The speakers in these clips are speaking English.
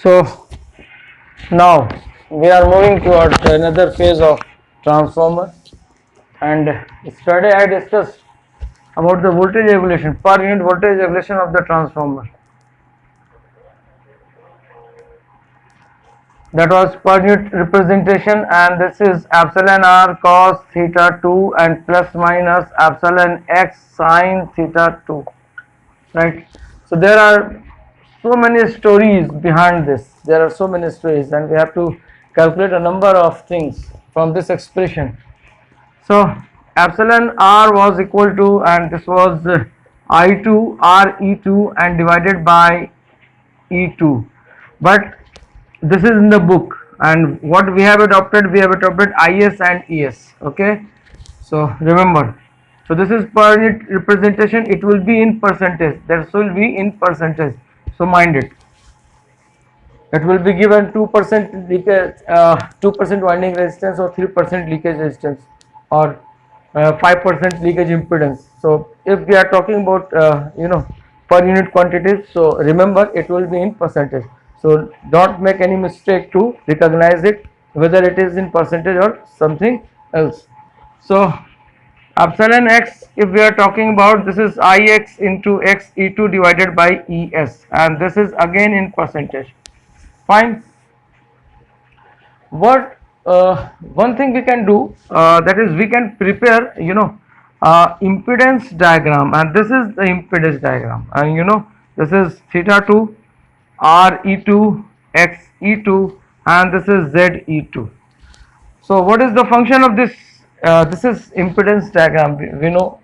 So now we are moving toward another phase of transformer, and yesterday I discussed about the voltage regulation, per unit voltage regulation of the transformer. That was per unit representation, and this is epsilon r cos theta 2 and plus minus epsilon x sin theta 2, right? So there are so many stories behind this. There are so many stories, and we have to calculate a number of things from this expression. So epsilon r was equal to, and this was I2 r E2 and divided by E2, but this is in the book, and what we have adopted IS and ES. Okay, so remember, so this is per unit representation. It will be in percentage. That will be in percentage. So mind it. It will be given 2% leakage, 2% winding resistance, or 3% leakage resistance, or 5% leakage impedance. So if we are talking about per unit quantities, so remember it will be in percentage. So don't make any mistake to recognize it, whether it is in percentage or something else. So epsilon x, if we are talking about, this is Ix into x E2 divided by Es, and this is again in percentage. Fine. What one thing we can do, that is we can prepare impedance diagram, and this is the impedance diagram, and this is theta 2 r E2 x E2, and this is Z E2. So what is the function of this? This is impedance diagram. We know,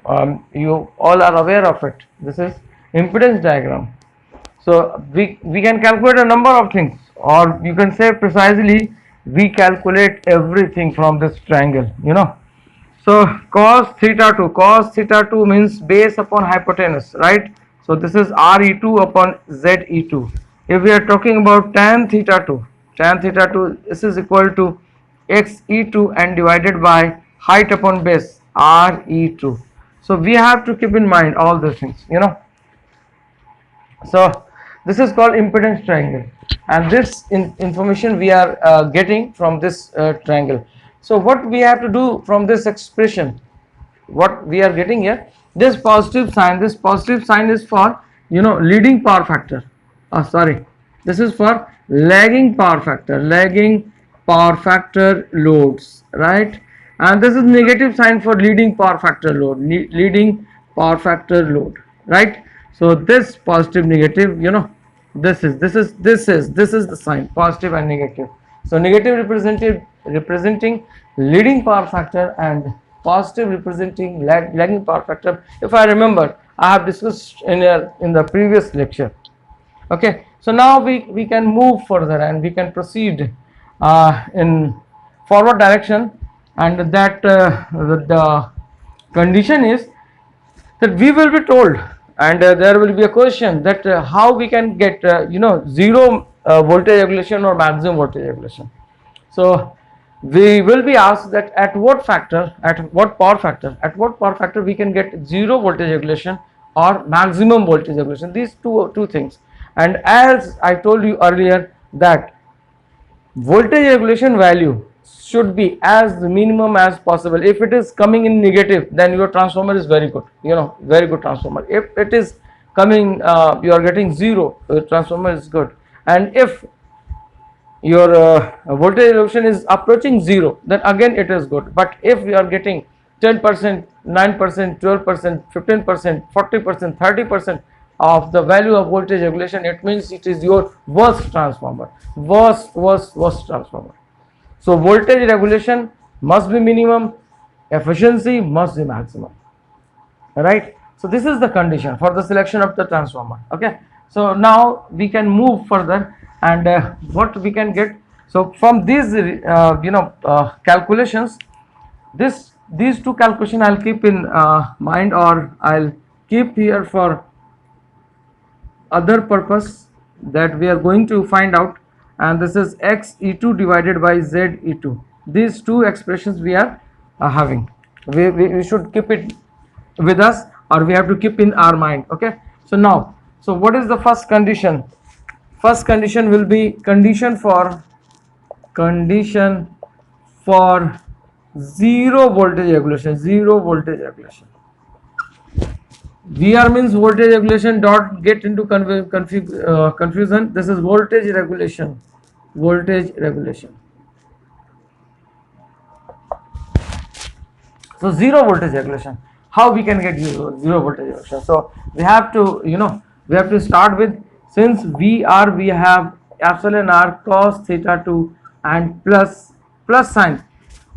you all are aware of it. This is impedance diagram. So we can calculate a number of things, or you can say precisely we calculate everything from this triangle. So cos theta 2 means base upon hypotenuse, right? So this is RE2 upon ZE2. If we are talking about tan theta 2, this is equal to XE2 and divided by height upon base RE2. So we have to keep in mind all these things. So this is called impedance triangle, and this information we are getting from this triangle. So what we have to do from this expression, what we are getting here, this positive sign is for leading power factor. This is for lagging power factor loads, right? And this is negative sign for leading power factor load, right? So this positive, negative, this is the sign, positive and negative. So negative representing leading power factor, and positive representing lagging power factor. If I remember, I have discussed in the previous lecture. Okay, so now we can move further, and we can proceed in forward direction, and that the condition is that we will be told, and there will be a question that how we can get zero voltage regulation or maximum voltage regulation. So we will be asked that at what power factor we can get zero voltage regulation or maximum voltage regulation, these two things. And as I told you earlier, that voltage regulation value should be as minimum as possible. If it is coming in negative, then your transformer is very good, very good transformer. If it is coming, you are getting zero, the transformer is good. And if your voltage regulation is approaching zero, then again it is good. But if you are getting 10%, 9%, 12%, 15%, 40%, 30% of the value of voltage regulation, it means it is your worst transformer, worst transformer. So voltage regulation must be minimum, efficiency must be maximum, right? So this is the condition for the selection of the transformer. Okay, so now we can move further, and what we can get. So from these calculations, these two calculations I'll keep in mind, or I'll keep here for other purpose that we are going to find out. And this is XE2 divided by ZE2. These two expressions we are having. We should keep it with us, or we have to keep in our mind. Okay, so now, so what is the first condition? first condition will be condition for zero voltage regulation. VR means voltage regulation. Don't get into confusion. This is voltage regulation. So zero voltage regulation. How we can get zero voltage regulation? So we have to, we have to start with, since we have epsilon r cos theta 2 and plus sign,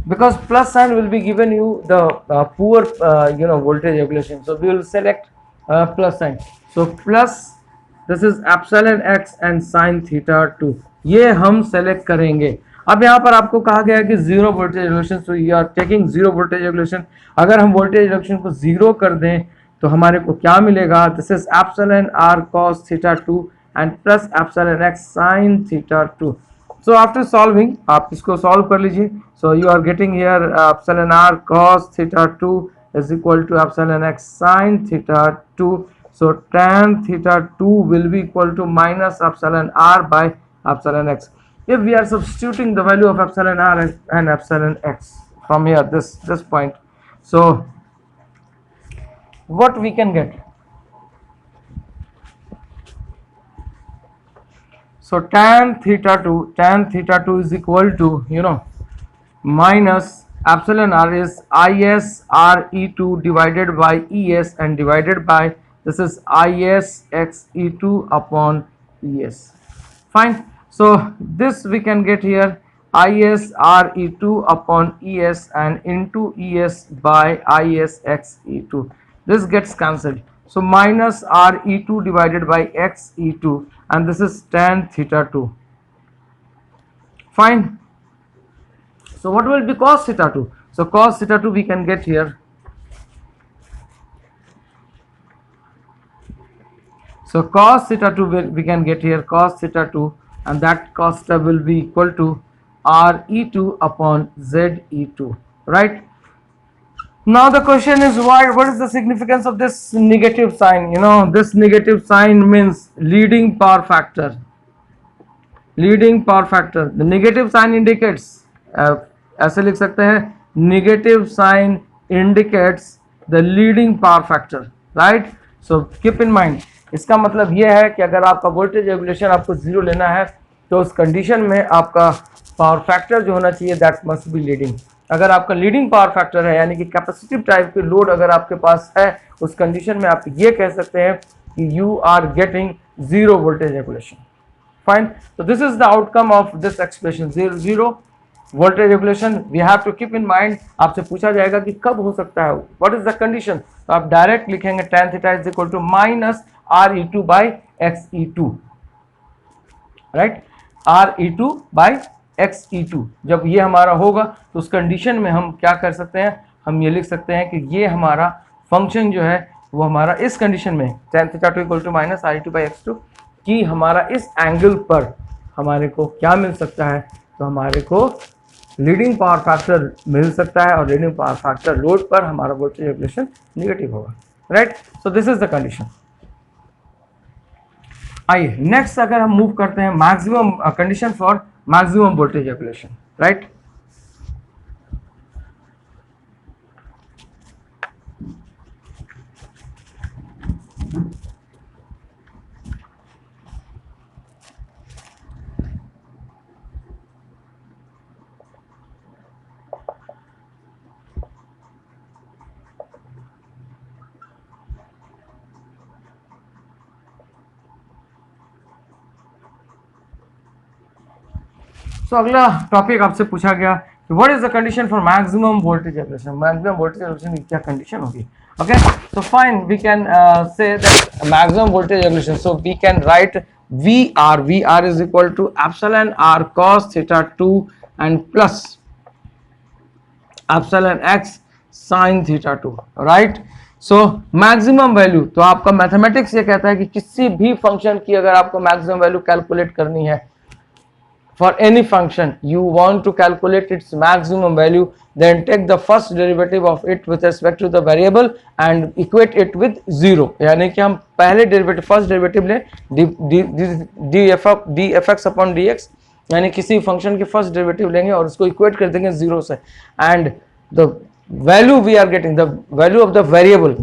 because plus sign will be given you the poor voltage regulation. So we will select plus sign. So plus, this is epsilon x and sin theta 2, ये हम select करेंगे. अब यहाँ पर आपको कहा गया है कि zero voltage regulation, so you are taking zero voltage regulation. अगर हम वोल्टेज रेगुलेशन को जीरो कर दें तो हमारे को क्या मिलेगा? This is epsilon R cos theta 2 and plus epsilon x sin theta 2. So after solving, आप इसको सॉल्व कर लीजिए. So you are getting here epsilon r cos theta 2 is equal to epsilon x sin theta 2. So tan theta 2 will be equal to minus epsilon r by epsilon x. If we are substituting the value of epsilon r and epsilon x from here, this point, so what we can get? So tan theta 2 is equal to, minus epsilon r is is re2 divided by es and divided by, this is is x e2 upon es. Fine. So this we can get here is re2 upon es and into es by is x e2. This gets cancelled. So minus re2 divided by x e2, and this is tan theta 2. Fine. So what will be cos theta 2? So cos theta 2 we can get here. So cos theta 2 we can get here, cos theta 2, and that cos theta will be equal to re2 upon ze2, right? Now the question is, what is the significance of this negative sign? This negative sign means leading power factor. The negative sign indicates, ऐसे लिख सकते हैं, negative sign indicates the leading power factor, right? So keep in mind, इसका मतलब यह है कि अगर आपका वोल्टेज रेगुलेशन आपको जीरो लेना है तो उस कंडीशन में आपका पावर फैक्टर जो होना चाहिए, दैट मस्ट बी लीडिंग. अगर आपका लीडिंग पावर फैक्टर है, यानी कि कैपेसिटिव टाइप के लोड अगर आपके पास है, उस कंडीशन में आप ये कह सकते हैं कि you are getting zero voltage regulation. Fine. तो this is the outcome of this expression, zero voltage regulation. We have to keep in mind. आपसे पूछा जाएगा कि कब हो सकता है, व्हाट इज द कंडीशन, तो आप डायरेक्ट लिखेंगे tan theta is equal to minus re2 by xe2, right? re2 by xe2. जब ये हमारा होगा तो उस कंडीशन में हम क्या कर सकते हैं, हम ये लिख सकते हैं कि ये हमारा फंक्शन जो है वो हमारा इस कंडीशन में tan theta 2 equal to minus re2 by x2 कि हमारा इस एंगल पर हमारे को क्या मिल सकता है, तो हमारे को लीडिंग पावर फैक्टर मिल सकता है, और लीडिंग पावर फैक्टर लोड पर हमारा वोल्टेज रेगुलेशन नेगेटिव होगा, right? So this is the condition. आइए नेक्स्ट अगर हम मूव करते हैं, maximum condition for maximum voltage regulation, right? तो अगला टॉपिक आपसे पूछा गया कि what is the condition for maximum voltage regulation. Maximum voltage regulation की क्या कंडीशन होगी? Okay, so fine, we can say that maximum voltage regulation, so we can write VR is equal to epsilon r cos theta 2 and plus epsilon x sin theta 2, right? So maximum value, तो आपका mathematics ये कहता है कि किसी भी function की अगर आपको मैक्सिमम वैल्यू कैलकुलेट करनी है, for any function you want to calculate its maximum value, then take the first derivative of it with respect to the variable and equate it with 0. यानी कि हम पहले डेरिवेटिव फर्स्ट डेरिवेटिव लें D F x upon D x, यानी किसी function के first derivative लेंगे और उसको इक्वेट कर देंगे 0 से, and the value we are getting, the value of the variable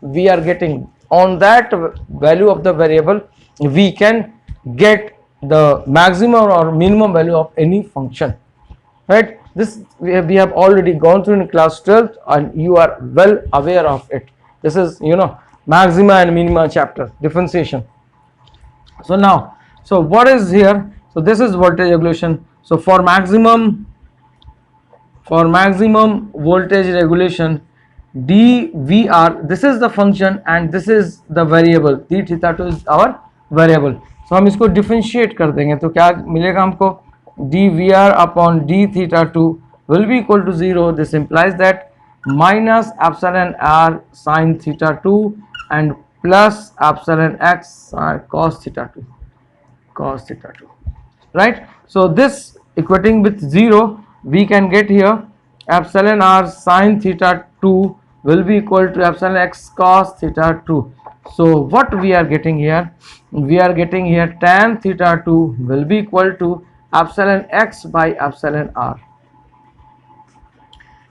we are getting, on that value of the variable we can get the maximum or minimum value of any function, right? This we have already gone through in class 12 and you are well aware of it. This is, you know, maxima and minima chapter, differentiation. So now, so what is here? So this is voltage regulation. So for maximum voltage regulation, dVr, this is the function and this is the variable, d theta 2 is our variable. So हम इसको differentiate कर देंगे, तो क्या मिलेगा हमको, dVr upon d theta 2 will be equal to 0. This implies that minus epsilon r sin theta 2 and plus epsilon x cos theta 2, right? So this equating with 0, we can get here epsilon r sin theta 2 will be equal to epsilon x cos theta 2. So what we are getting here, we are getting here tan theta 2 will be equal to epsilon x by epsilon r.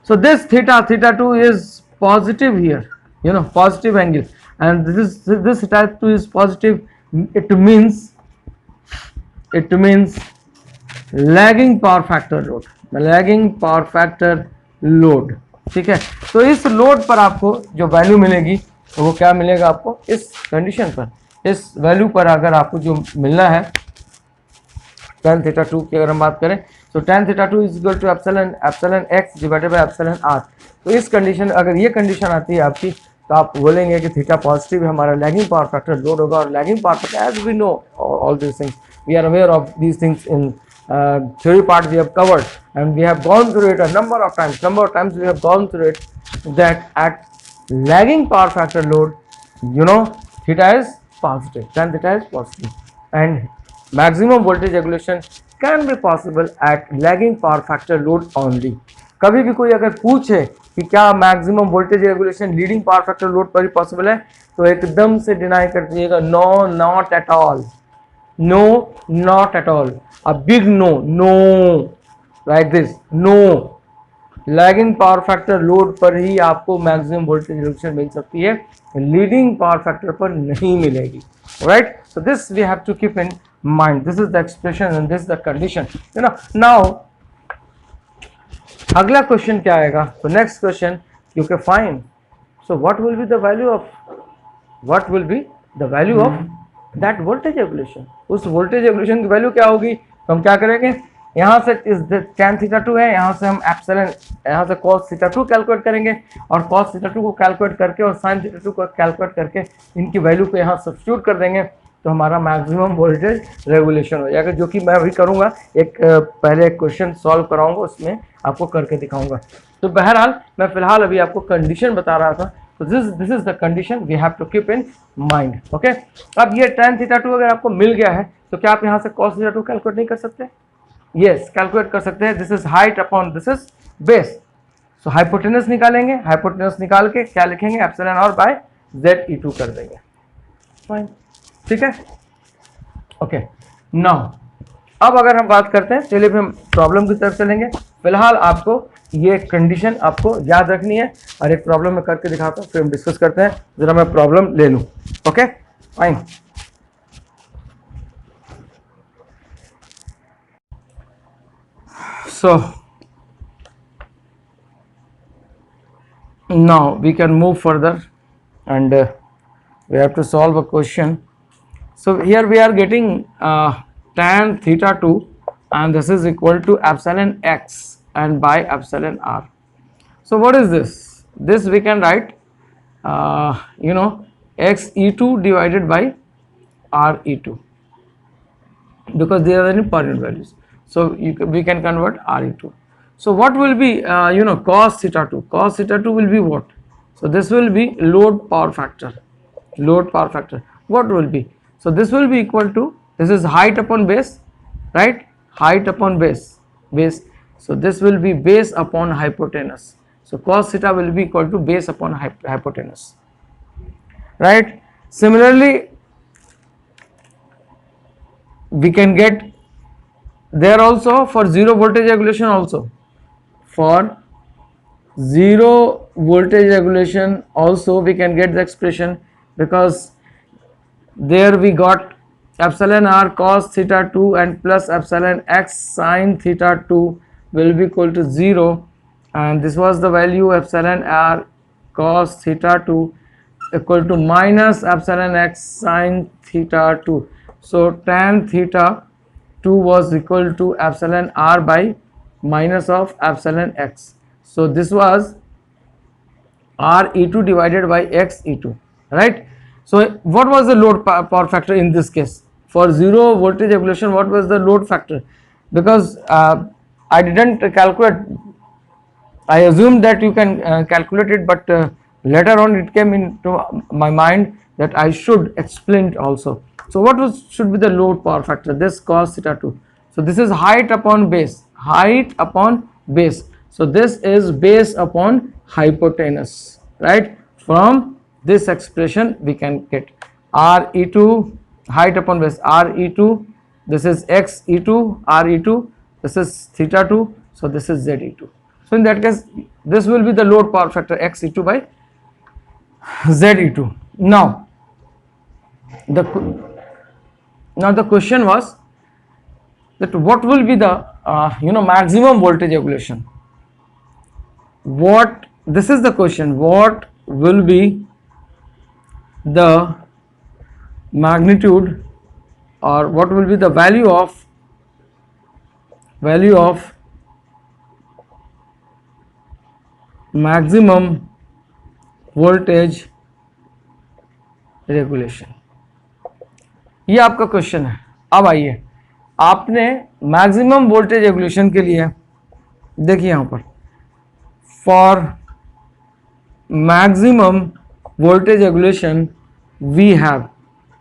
So this theta 2 is positive here, you know, positive angle, and this theta 2 is positive. It means lagging power factor load, ठीक है. तो इस load पर आपको जो value मिलेगी तो वो क्या मिलेगा आपको, इस कंडीशन पर, इस वैल्यू पर अगर आपको जो मिलना है tan थीटा 2 की अगर हम बात करें, तो tan theta 2 is equal to epsilon x divided by epsilon r. तो इस कंडीशन, अगर ये कंडीशन आती है आपकी, तो आप बोलेंगे कि थीटा पॉजिटिव है, हमारा लैगिंग पावर फैक्टर लोड होगा. और lagging power factor, as we know all this things, we are aware of these things इन theory part we have covered, and we have gone through it a number of times we have gone through it, that at lagging power factor load, you know, theta is positive, tan theta is positive, and maximum voltage regulation can be possible at lagging power factor load only. कभी भी कोई अगर पूछे कि क्या maximum voltage regulation leading power factor load पर ही possible है, तो एकदम से डिनाई कर दीजिएगा, no, not at all, no, not at all, a big no, like this, no. Lagging power factor load पर ही आपको मैक्सिमम वोल्टेज रेगुलेशन मिल सकती है, लीडिंग पावर फैक्टर पर नहीं मिलेगी, right? So this we have to keep in mind, this is the expression and this the condition, you know. Now अगला question क्या आएगा? तो next question, you can find, so what will be the value of that voltage regulation. उस voltage regulation की value क्या होगी? तो हम क्या करेंगे, यहाँ से इस tan थीटा 2 है, यहाँ से हम एप्सिलॉन, यहाँ से cos थीटा 2 कैलकुलेट करेंगे, और cos थीटा 2 को कैलकुलेट करके और sin थीटा 2 को कैलकुलेट करके इनकी वैल्यू को यहाँ सब्स्टिट्यूट कर देंगे, तो हमारा मैक्सिमम वोल्टेज रेगुलेशन हो जाएगा, जो कि मैं अभी करूँगा. पहले एक क्वेश्चन सॉल्व कराऊंगा, उसमें आपको करके दिखाऊंगा. तो बहरहाल मैं फिलहाल अभी आपको कंडीशन बता रहा था. तो this is the condition we have to keep in mind, okay. अब ये tan थीटा 2 अगर आपको मिल गया है, तो क्या आप यहाँ से cos थीटा 2 कैलकुलेट नहीं कर सकते? यस, कैलकुलेट कर सकते हैं. This is height upon this is base. So hypotenuse निकालेंगे, हाइपोटेनस निकाल के क्या लिखेंगे, एप्सिलॉन r बाय ZE2 कर देंगे. फाइन, ठीक है, ओके. नाउ अब अगर हम बात करते हैं, चलिए फिर हम प्रॉब्लम की तरफ चलेंगे. फिलहाल आपको ये कंडीशन आपको याद रखनी है, और एक प्रॉब्लम में करके दिखाता हूँ, फिर हम डिस्कस करते हैं. जरा मैं प्रॉब्लम ले लूँ, okay, fine. So now we can move further, and we have to solve a question. So here we are getting tan theta 2, and this is equal to epsilon x and by epsilon r. So what is this? This we can write you know, x e2 divided by r e2, because they are in per unit values. So we can convert RE2. So what will be you know, cos theta 2? Cos theta 2 will be what? So this will be load power factor. What will be? So this will be equal to, this is height upon base, right? Height upon base. So this will be base upon hypotenuse. So cos theta will be equal to base upon hypotenuse, right? Similarly, we can get there also for zero voltage regulation also. For zero voltage regulation also we can get the expression, because there we got epsilon r cos theta 2 and plus epsilon x sin theta 2 will be equal to 0, and this was the value epsilon r cos theta 2 equal to minus epsilon x sin theta 2. So tan theta 2 was equal to epsilon r by minus of epsilon x. So this was R E2 divided by X E2, right? So what was the load power factor in this case? For zero voltage regulation, what was the load factor? Because I didn't calculate, I assumed that you can calculate it, but later on it came into my mind that I should explain it also. So what should be the load power factor? This cos theta 2. So this is height upon base, height upon base. So this is base upon hypotenuse, right? From this expression we can get R E2, height upon base, R E2, this is X E2, R E2, this is theta 2, so this is Z E2. So in that case, this will be the load power factor X E2 by Z E2. Now the question was that what will be the maximum voltage regulation. This is the question, what will be the magnitude, or what will be the value of maximum voltage regulation, ये आपका question है. अब आइए, आपने maximum voltage regulation के लिए देखिए यहां पर for maximum voltage regulation we have,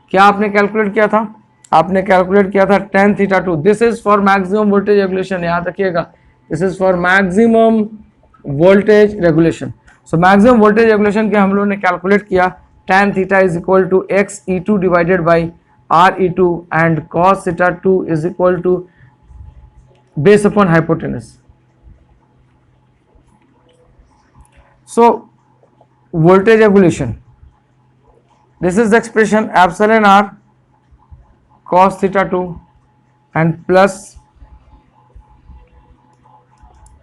क्या आपने कैलकुलेट किया था? आपने कैलकुलेट किया था tan theta 2. This is for maximum voltage regulation, याद रखिएगा, this is for maximum voltage regulation. So maximum voltage regulation के हम लोगों ने कैलकुलेट किया, tan theta is equal to x E2 divided by R E2 and cos theta 2 is equal to base upon hypotenuse. सो voltage regulation, this is the expression epsilon r cos theta 2 and plus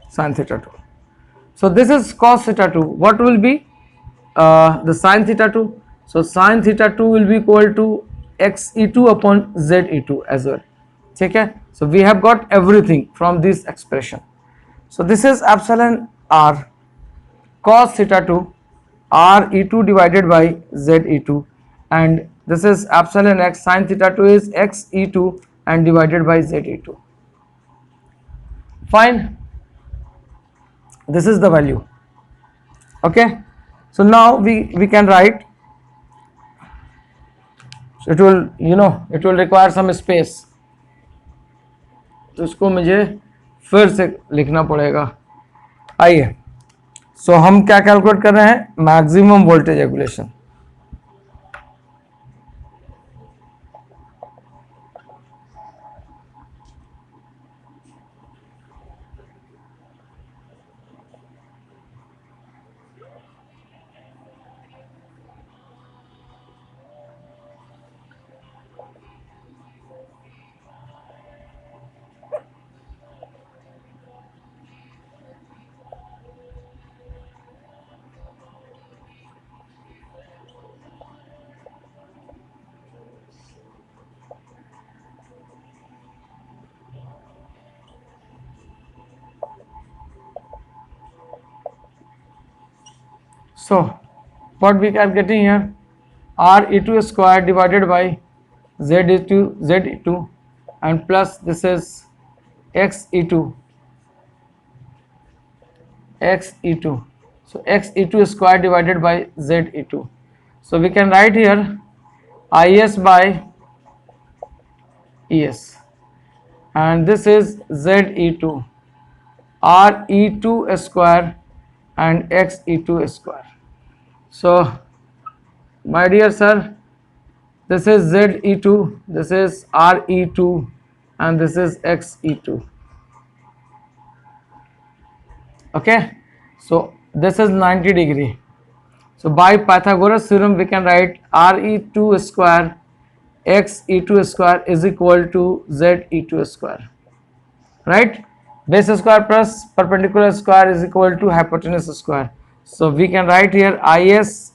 sin theta 2. So this is cos theta 2. What will be the sin theta 2? So sin theta 2 will be equal to x E2 upon z E2 as well. Okay, so we have got everything from this expression. So this is epsilon r cos theta 2 R E2 divided by Z E2, and this is epsilon x sin theta 2 is x E2 and divided by Z E2. Fine, this is the value. Okay, so now we can write. So it will require some space, तो इसको मुझे फिर से लिखना पड़ेगा. आइए, सो हम क्या कैलकुलेट कर रहे हैं? Maximum voltage regulation. So what we are getting here, R E2 square divided by Z E2 and plus this is X E2, so X E2 square divided by Z E2. So we can write here IS by ES. and this is ZE2, RE2 square and XE2 square. So my dear sir, this is ZE2, this is RE2 and this is XE2. Okay, so this is 90 degree. So by Pythagoras theorem we can write RE2 square XE2 square is equal to ZE2 square, right? Base square plus perpendicular square is equal to hypotenuse square. So we can write here ES,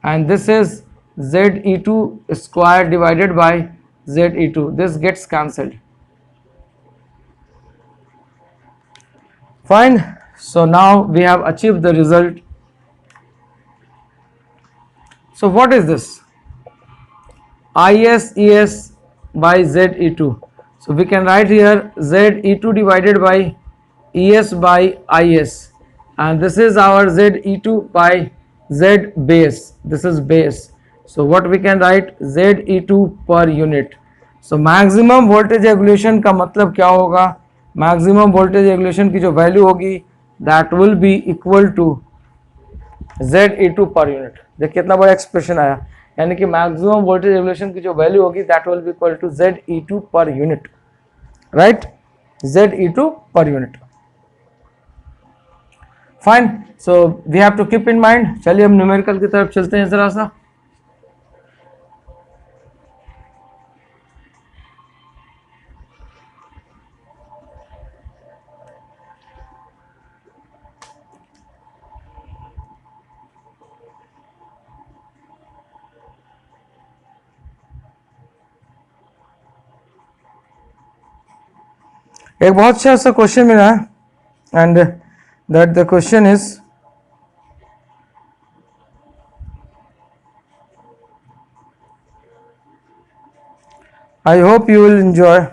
and this is ZE2 square divided by ZE2. This gets cancelled. Fine. So now we have achieved the result. So what is this? ES by ZE2. So we can write here ZE2 divided by ES by IS, and this is our ZE2 by Z base. This is base. So what we can write, ZE2 per unit. So maximum voltage regulation का मतलब क्या होगा? Maximum voltage regulation की जो value होगी that will be equal to ZE2 per unit. देखिए कितना बड़ा एक्सप्रेशन आया, यानी कि मैक्सिमम वोल्टेज रेगुलेशन की जो वैल्यू होगी that will be equal to ZE2 per unit, right? ZE2 per unit. Fine. So we have to keep in mind. चलिए हम न्यूमेरिकल की तरफ चलते हैं जरा सा. एक बहुत अच्छा सा क्वेश्चन मिला है, and that the question is I hope you will enjoy.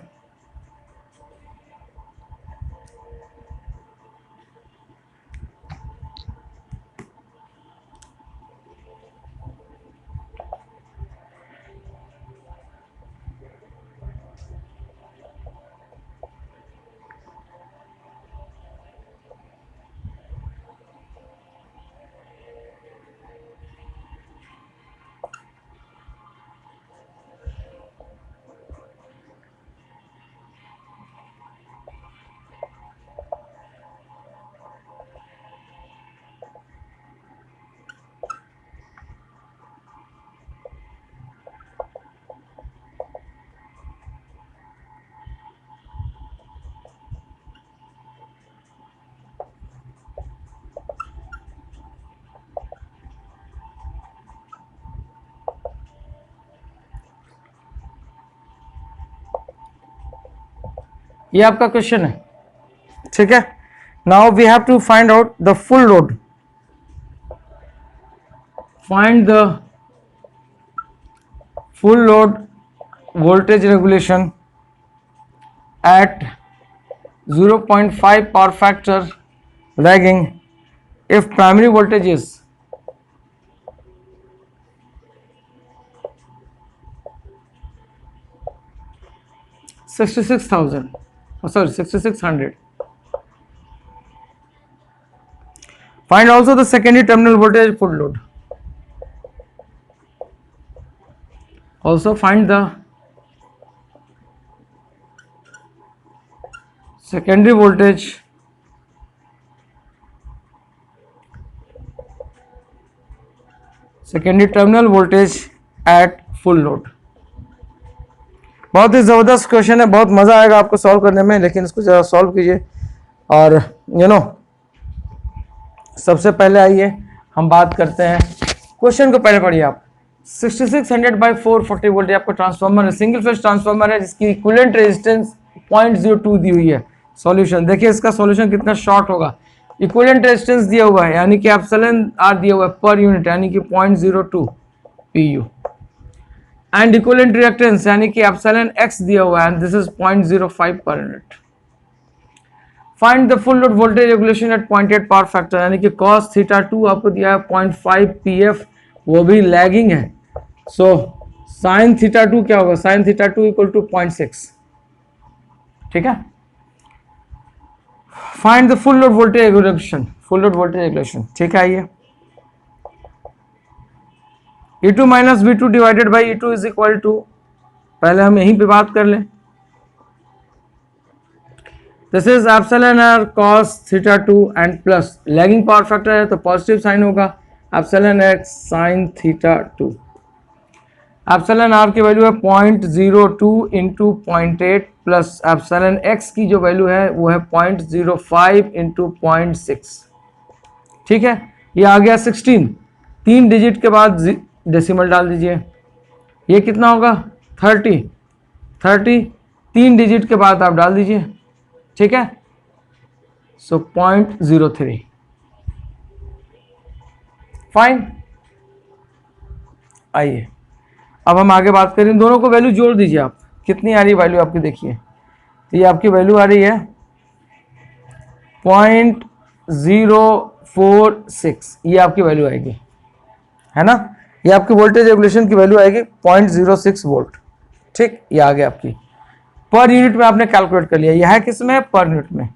ये आपका क्वेश्चन है, ठीक है. Now we have to find out the full load. Find the full load voltage regulation at 0.5 power factor lagging if primary voltage is 66,000, sorry 6600. Find also the secondary terminal voltage full load. Also find the secondary voltage secondary terminal voltage at full load. बहुत ही ज़बरदस्त question है, बहुत मज़ा आएगा आपको solve करने में, लेकिन इसको ज़रा सॉल्व कीजिए. और सबसे पहले आइए हम बात करते हैं, क्वेश्चन को पहले पढ़िए आप. 6600 बाई 440 वोल्ट आपको ट्रांसफार्मर है, सिंगल फेज ट्रांसफार्मर है जिसकी इक्विवेलेंट रेजिस्टेंस 0.02 दी हुई है. सॉल्यूशन देखिए, इसका सॉल्यूशन कितना शॉर्ट होगा. इक्विवेलेंट रेजिस्टेंस दिया हुआ है यानी कि एप्सिलॉन आर दिया हुआ है पर यूनिट यानी कि 0.02 pu, एंड इक्विवेलेंट रिएक्टेंस यानी कि एप्सिलॉन एक्स दिया हुआ है and this is 0.05 per unit. Find the full load voltage regulation at 0.8 power factor यानी कि cos θ2 आपको दिया है 0.5 pf, वो भी लैगिंग है. सो साइन थीटा 2 क्या होगा, साइन थीटा 2 इक्वल टू 0.6, ठीक है। Find the full load voltage regulation, full load voltage regulation, ठीक है। आइए, E2 minus V2 divided by E2 is equal to, पहले हम यहीं पे बात कर लें, this is epsilon r cos theta 2 and plus lagging power factor है तो पॉजिटिव साइन होगा, epsilon x sine theta 2। Epsilon r की वैल्यू है 0.02 इंटू 0.8 प्लस एप्सिलॉन x की जो वैल्यू है वो है 0.05 इंटू 0.6, ठीक है। ये आ गया 16, 3 डिजिट के बाद डेसिमल डाल दीजिए, ये कितना होगा 30, 3 डिजिट के बाद आप डाल दीजिए, ठीक है। सो 0.03, फाइन। आइए अब हम आगे बात करें, दोनों को वैल्यू जोड़ दीजिए आप, कितनी आ रही वैल्यू आपकी, देखिए तो ये आपकी वैल्यू आ रही है 0.046, ये आपकी वैल्यू आएगी, है ना। ये आपकी वोल्टेज रेगुलेशन की वैल्यू आएगी 0.06 वोल्ट, ठीक। ये आ गया आपकी पर यूनिट में, आपने कैलकुलेट कर लिया, यह है किस में, पर यूनिट में।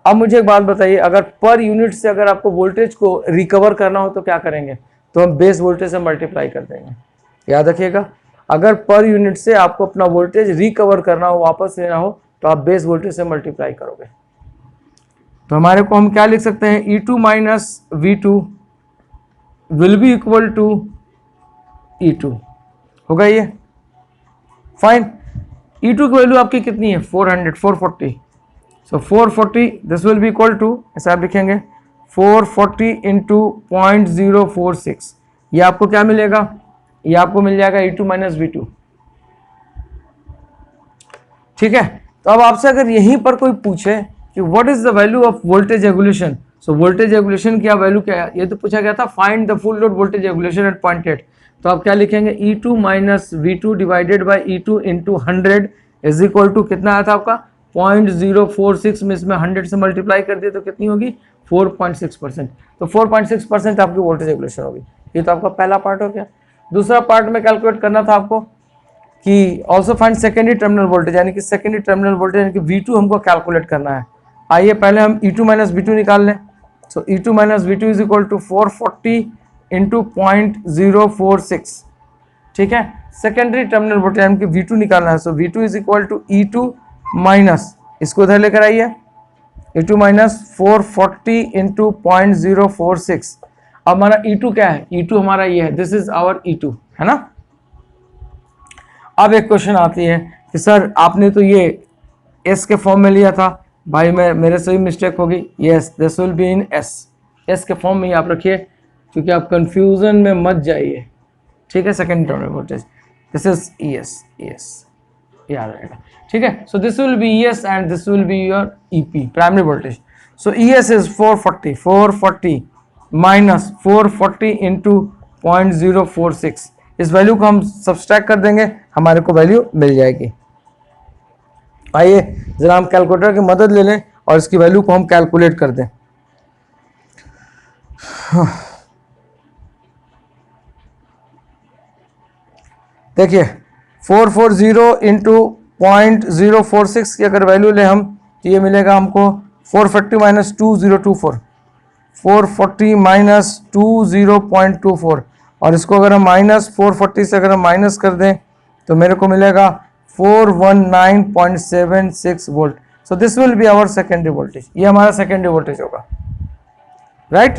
अब मुझे एक बात बताइए, अगर पर यूनिट से अगर आपको वोल्टेज को रिकवर करना हो तो क्या करेंगे, तो हम बेस वोल्टेज से मल्टीप्लाई कर देंगे, याद रखिएगा। अगर पर यूनिट से आपको अपना वोल्टेज रिकवर करना हो, वापस लेना हो, तो आप बेस वोल्टेज से मल्टीप्लाई करोगे। तो हमारे को हम क्या लिख सकते हैं, E2 minus V2 will be equal to E2, होगा ये, फाइन। E2 की वैल्यू आपकी कितनी है 440, so 440 this will be equal to, ऐसा आप लिखेंगे 440 इंटू 0.046, ये आपको क्या मिलेगा, ये आपको मिल जाएगा E2 माइनस V2, ठीक है। तो अब आपसे अगर यहीं पर कोई पूछे कि what is the value of voltage regulation, so voltage regulation की वैल्यू क्या है, ये तो पूछा गया था, find the full load voltage regulation at 0.8, तो आप क्या लिखेंगे, E2 minus V2 divided by E2 into 100 is equal to, कितना आया था आपका 0.046 में इसमें 100 से मल्टीप्लाई कर दिए तो कितनी होगी 4.6%, तो 4.6% आपकी वोल्टेज रेगुलेशन होगी। ये तो आपका पहला पार्ट हो गया। दूसरा पार्ट में कैलकुलेट करना था आपको कि also find secondary terminal voltage, यानी कि सेकेंडरी टर्मिनल वोल्टेज यानी कि V2 हमको कैलकुलेट करना है। आइए पहले हम E2 माइनस V2 निकाल लें, so E2 minus V2 is equal to 440 into 0.046, ठीक है। सेकेंडरी टर्मिनल वोल्टेज यानी कि V2 निकालना है, so V2 is equal to E2 minus, इसको इधर लेकर आइए, E2 माइनस 440 इंटू 0.046। अब हमारा E2 क्या है, E2 हमारा ये है, दिस इज आवर E2, है ना। अब एक क्वेश्चन आती है कि सर आपने तो ये S के फॉर्म में लिया था, भाई मेरे से भी मिस्टेक होगी, yes this will be in S के फॉर्म में ही आप रखिए, क्योंकि आप कंफ्यूजन में मत जाइए, ठीक है। Second terminal voltage this is ES याद रहेगा, ठीक है। सो this will B ES and this will be your EP primary voltage. So ES is 440 minus 440 into 0.046, इस वैल्यू को हम सब्सट्रैक्ट कर देंगे, हमारे को वैल्यू मिल जाएगी। आइए जरा हम कैलकुलेटर की मदद ले लें और इसकी वैल्यू को हम कैलकुलेट कर दें। देखिए 440 इंटू 0.046 की अगर वैल्यू ले हम तो ये मिलेगा हमको 440 माइनस 2024, 440 माइनस 20.24, और इसको अगर हम माइनस 440 से अगर हम माइनस कर दें तो मेरे को मिलेगा 419.76 volt. So this will be our secondary voltage, ये हमारा सेकेंडरी वोल्टेज होगा, राइट।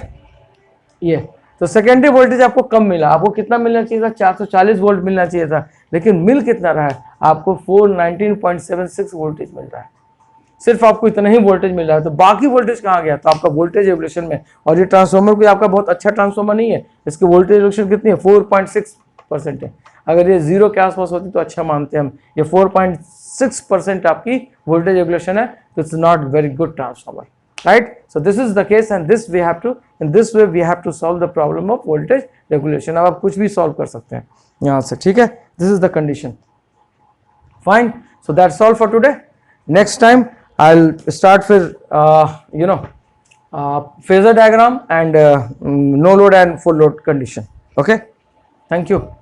ये तो सेकेंडरी वोल्टेज आपको कम मिला, आपको कितना मिलना चाहिए था 440 वोल्ट मिलना चाहिए था, लेकिन मिल कितना रहा है आपको 419.76 वोल्टेज मिल रहा है, सिर्फ आपको इतना ही वोल्टेज मिल रहा है। तो बाकी वोल्टेज कहाँ गया, तो आपका वोल्टेज रेगुलेशन में। और ये ट्रांसफॉर्मर कोई आपका बहुत अच्छा ट्रांसफॉर्मर नहीं है, इसकी वोल्टेज रेगुलेशन कितनी है 4.6% है। अगर ये 0 के आसपास होती तो अच्छा मानते हैं हम, ये 4.6% आपकी वोल्टेज रेगुलेशन है, तो it's not very good transformer, right? So this is the case and this we have to, in this way we have to solve the problem of voltage regulation। अब आप कुछ भी solve कर सकते हैं यहाँ से, ठीक है। This is the condition, fine। So that's all for today। Next time I'll start with phasor diagram and no load and full load condition, okay। Thank you।